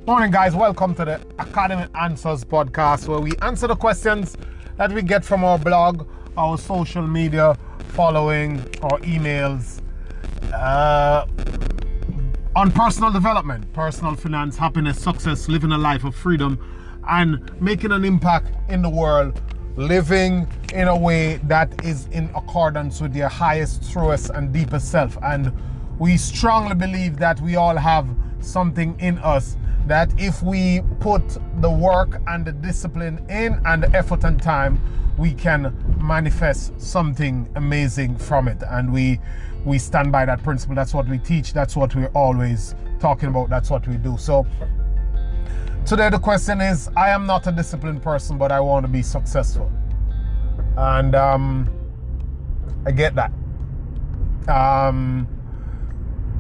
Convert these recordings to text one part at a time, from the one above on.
Morning, guys. Welcome to the Academic Answers podcast, where we answer the questions that we get from our blog, our social media following, our emails on personal development, personal finance, happiness, success, living a life of freedom, and making an impact in the world, living in a way that is in accordance with your highest, truest, and deepest self. And we strongly believe that we all have something in us that if we put the work and the discipline in and the effort and time, we can manifest something amazing from it. And we stand by that principle. That's what we teach. That's what we're always talking about. That's what we do. So today the question is, I am not a disciplined person, but I want to be successful. And I get that.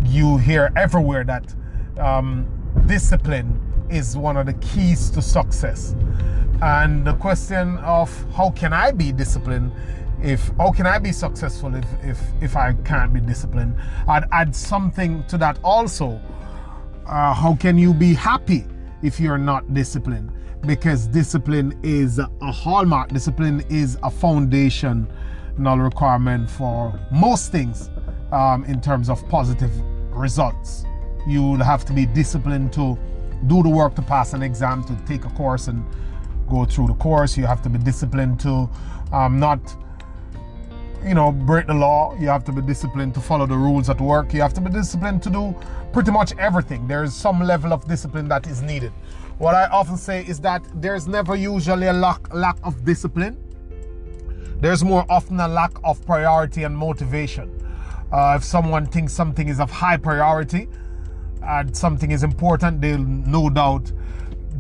You hear everywhere that discipline is one of the keys to success. And the question of how can I be disciplined, how can I be successful if I can't be disciplined? I'd add something to that also. How can you be happy if you're not disciplined? Because discipline is a hallmark. Discipline is a foundational requirement for most things in terms of positive results. You'll have to be disciplined to do the work to pass an exam, to take a course and go through the course. You have to be disciplined to not break the law. You have to be disciplined to follow the rules at work. You have to be disciplined to do pretty much everything. There is some level of discipline that is needed. What I often say is that there's never usually a lack of discipline. There's more often a lack of priority and motivation. If someone thinks something is of high priority and something is important, they'll no doubt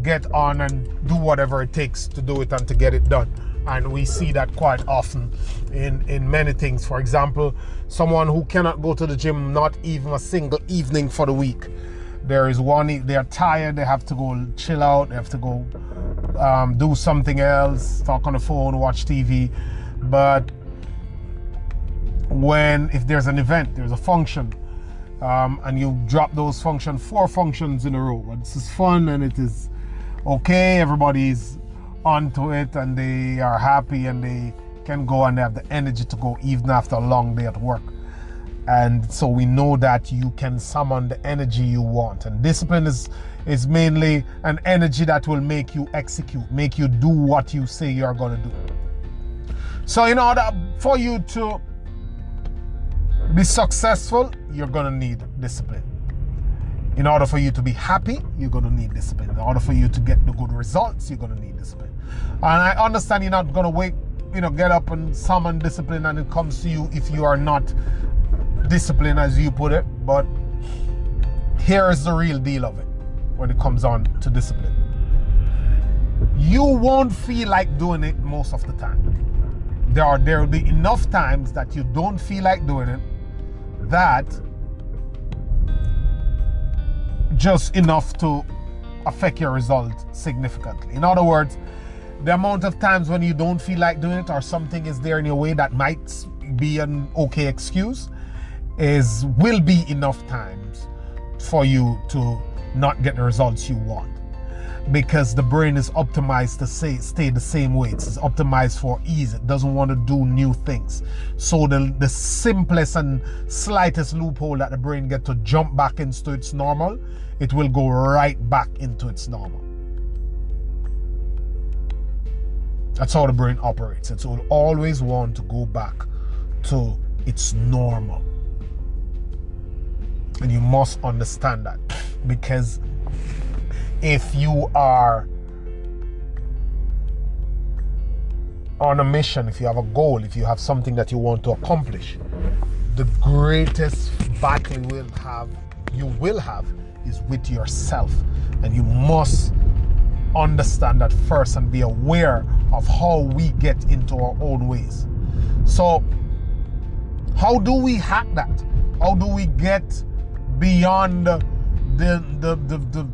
get on and do whatever it takes to do it and to get it done. And we see that quite often in many things. For example, someone who cannot go to the gym not even a single evening for the week. They're tired, they have to go chill out, they have to go do something else, talk on the phone, watch TV. But if there's an event, there's a function, and you drop those 4 functions in a row, and this is fun and it is okay, everybody's onto it and they are happy and they can go and they have the energy to go even after a long day at work. And so we know that you can summon the energy you want. And discipline is mainly an energy that will make you execute, make you do what you say you're going to do. So in order for you to be successful, you're going to need discipline. In order for you to be happy, you're going to need discipline. In order for you to get the good results, you're going to need discipline. And I understand you're not going to get up and summon discipline and it comes to you if you are not disciplined, as you put it. But here is the real deal of it when it comes on to discipline. You won't feel like doing it most of the time. There will be enough times that you don't feel like doing it, that just enough to affect your result significantly. In other words, the amount of times when you don't feel like doing it or something is there in your way that might be an okay excuse will be enough times for you to not get the results you want. Because the brain is optimized to stay the same way. It's optimized for ease. It doesn't want to do new things. So the simplest and slightest loophole that the brain gets to jump back into its normal, it will go right back into its normal. That's how the brain operates. It will always want to go back to its normal. And you must understand that, because if you are on a mission, if you have a goal, if you have something that you want to accomplish, the greatest battle you will have is with yourself. And you must understand that first and be aware of how we get into our own ways. So how do we hack that? How do we get beyond the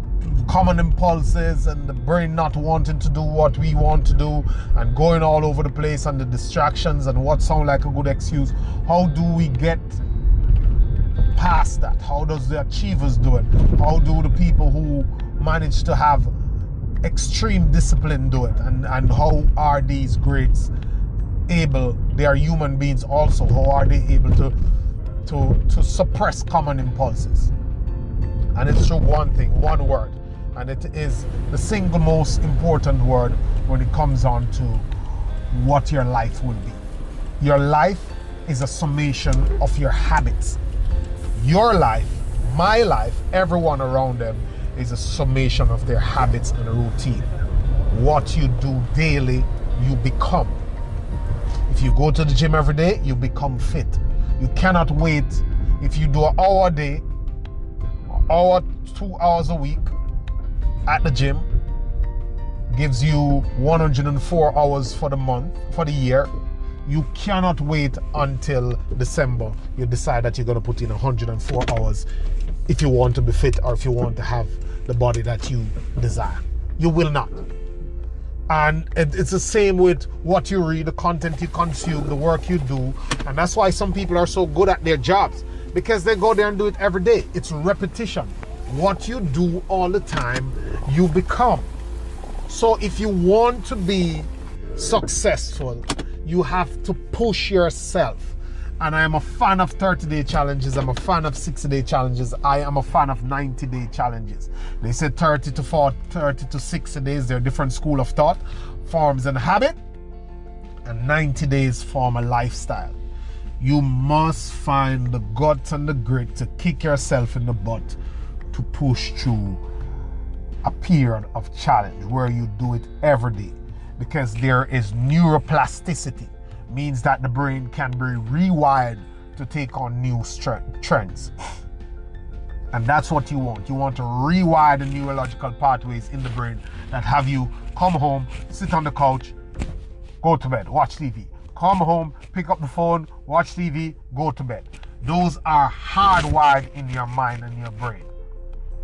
common impulses and the brain not wanting to do what we want to do and going all over the place and the distractions and what sound like a good excuse? How do we get past that? How does the achievers do it? How do the people who manage to have extreme discipline do it? And how are these greats able, they are human beings also, how are they able to suppress common impulses? And it's through one thing, one word, and it is the single most important word when it comes on to what your life will be. Your life is a summation of your habits. Your life, my life, everyone around them is a summation of their habits and a routine. What you do daily, you become. If you go to the gym every day, you become fit. You cannot wait. If you do an hour a day, an hour, 2 hours a week at the gym, gives you 104 hours for the month, for the year. You cannot wait until December. You decide that you're going to put in 104 hours if you want to be fit or if you want to have the body that you desire. You will not. And it's the same with what you read, the content you consume, the work you do. And that's why some people are so good at their jobs, because they go there and do it every day. It's repetition. What you do all the time, you become. So if you want to be successful, you have to push yourself. And I am a fan of 30-day challenges. I'm a fan of 60-day challenges. I am a fan of 90-day challenges. They say 30 to 40, 30 to 60 days. They're different school of thought, forms and habit. And 90 days form a lifestyle. You must find the guts and the grit to kick yourself in the butt to push through a period of challenge where you do it every day. Because there is neuroplasticity, means that the brain can be rewired to take on new trends. And that's what you want. You want to rewire the neurological pathways in the brain that have you come home, sit on the couch, go to bed, watch TV. Come home, pick up the phone, watch TV, go to bed. Those are hardwired in your mind and your brain.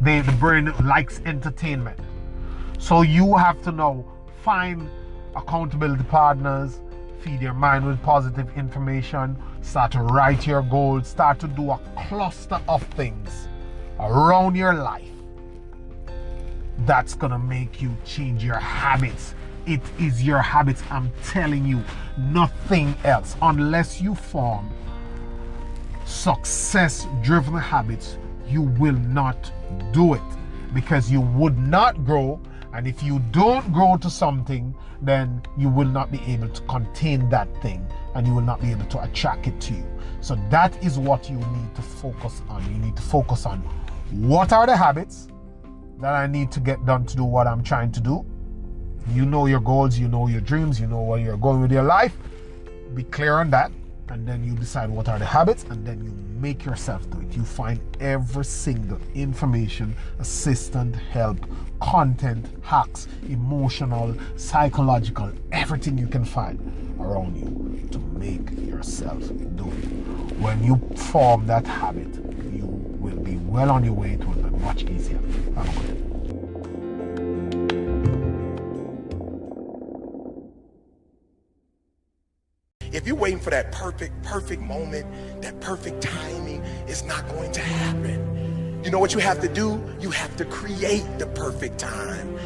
The brain likes entertainment. So you have to now find accountability partners, feed your mind with positive information, start to write your goals, start to do a cluster of things around your life that's gonna make you change your habits. It is your habits, I'm telling you, nothing else. Unless you form success-driven habits, you will not do it, because you would not grow. And if you don't grow to something, then you will not be able to contain that thing and you will not be able to attract it to you. So that is what you need to focus on. You need to focus on what are the habits that I need to get done to do what I'm trying to do. You know your goals, you know your dreams, you know where you're going with your life. Be clear on that. And then you decide what are the habits, and then you make yourself do it. You find every single information, assistant, help, content, hacks, emotional, psychological, everything you can find around you to make yourself do it. When you form that habit, you will be well on your way to it and much easier. Have a good day. If you're waiting for that perfect moment, that perfect timing, it's not going to happen. You know what you have to do? You have to create the perfect time.